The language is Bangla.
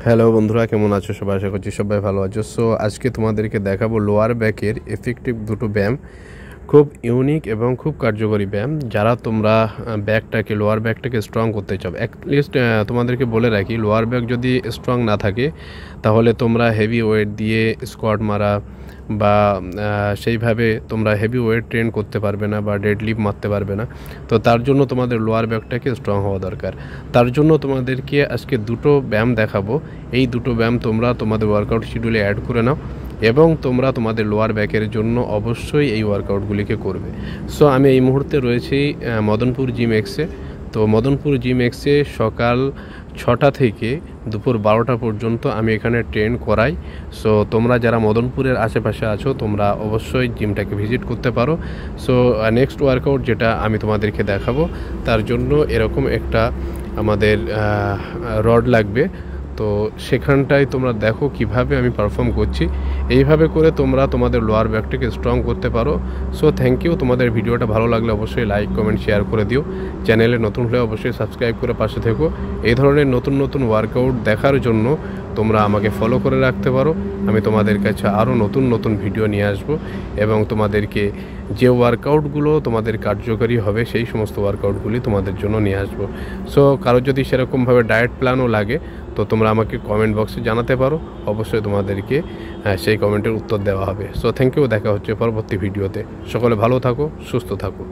হ্যালো বন্ধুরা, কেমন আছো সবাই? আশা করছি সবাই ভালো আছো। সো আজকে তোমাদেরকে দেখাবো লোয়ার ব্যাকের এফেক্টিভ দুটো ব্যায়াম, খুব ইউনিক এবং খুব কার্যকরী ব্যায়াম। যারা তোমরা লোয়ার ব্যাকটাকে স্ট্রং করতে চাও, অ্যাটলিস্ট তোমাদেরকে বলে রাখি, লোয়ার ব্যাক যদি স্ট্রং না থাকে তাহলে তোমরা হেভি ওয়েট দিয়ে স্কোয়াট মারা বা সেইভাবে তোমরা হেভি ওয়েট ট্রেন করতে পারবে না বা ডেড লিফট মারতে পারবে না। তো তার জন্য তোমাদের লোয়ার ব্যাকটাকে স্ট্রং হওয়া দরকার। তার জন্য তোমাদেরকে আজকে দুটো ব্যায়াম দেখাবো। এই দুটো ব্যায়াম তোমরা তোমাদের ওয়ার্কআউট শিডিউলে অ্যাড করে নাও এবং তোমরা তোমাদের লোয়ার ব্যাকের জন্য অবশ্যই এই ওয়ার্কআউটগুলিকে করবে। সো আমি এই মুহূর্তে রয়েছি মদনপুর জিম এক্সে। তো মদনপুর জিম এক্সে সকাল 6টা থেকে দুপুর 12টা পর্যন্ত আমি এখানে ট্রেন করাই। সো তোমরা যারা মদনপুরের আশেপাশে আছো তোমরা অবশ্যই জিমটাকে ভিজিট করতে পারো। সো নেক্সট ওয়ার্কআউট যেটা আমি তোমাদেরকে দেখাবো, তার জন্য এরকম একটা আমাদের রড লাগবে। তো সেখানটায় তোমরা দেখো কিভাবে আমি পারফর্ম করছি। এইভাবে করে তোমরা তোমাদের লোয়ার ব্যাকটাকে স্ট্রং করতে পারো। So thank you. তোমাদের ভিডিওটা ভালো লাগলে অবশ্যই লাইক, কমেন্ট, শেয়ার করে দিও। চ্যানেলে নতুন হলে অবশ্যই সাবস্ক্রাইব করে পাশে থেকো। এই ধরনের নতুন নতুন ওয়ার্কআউট দেখার জন্য তোমরা আমাকে ফলো করে রাখতে পারো। আমি তোমাদের কাছে আরও নতুন নতুন ভিডিও নিয়ে আসবো এবং তোমাদেরকে যে ওয়ার্কআউটগুলো তোমাদের কার্যকরী হবে সেই সমস্ত ওয়ার্কআউটগুলি তোমাদের জন্য নিয়ে আসবো। সো কারো যদি সেরকমভাবে ডায়েট প্ল্যানও লাগে তো তোমরা আমাকে কমেন্ট বক্সে জানাতে পারো। অবশ্যই তোমাদেরকে সেই কমেন্টের উত্তর দেওয়া হবে। So thank you. দেখা হচ্ছে পরবর্তী ভিডিওতে। সকলে ভালো থাকো, সুস্থ থাকো।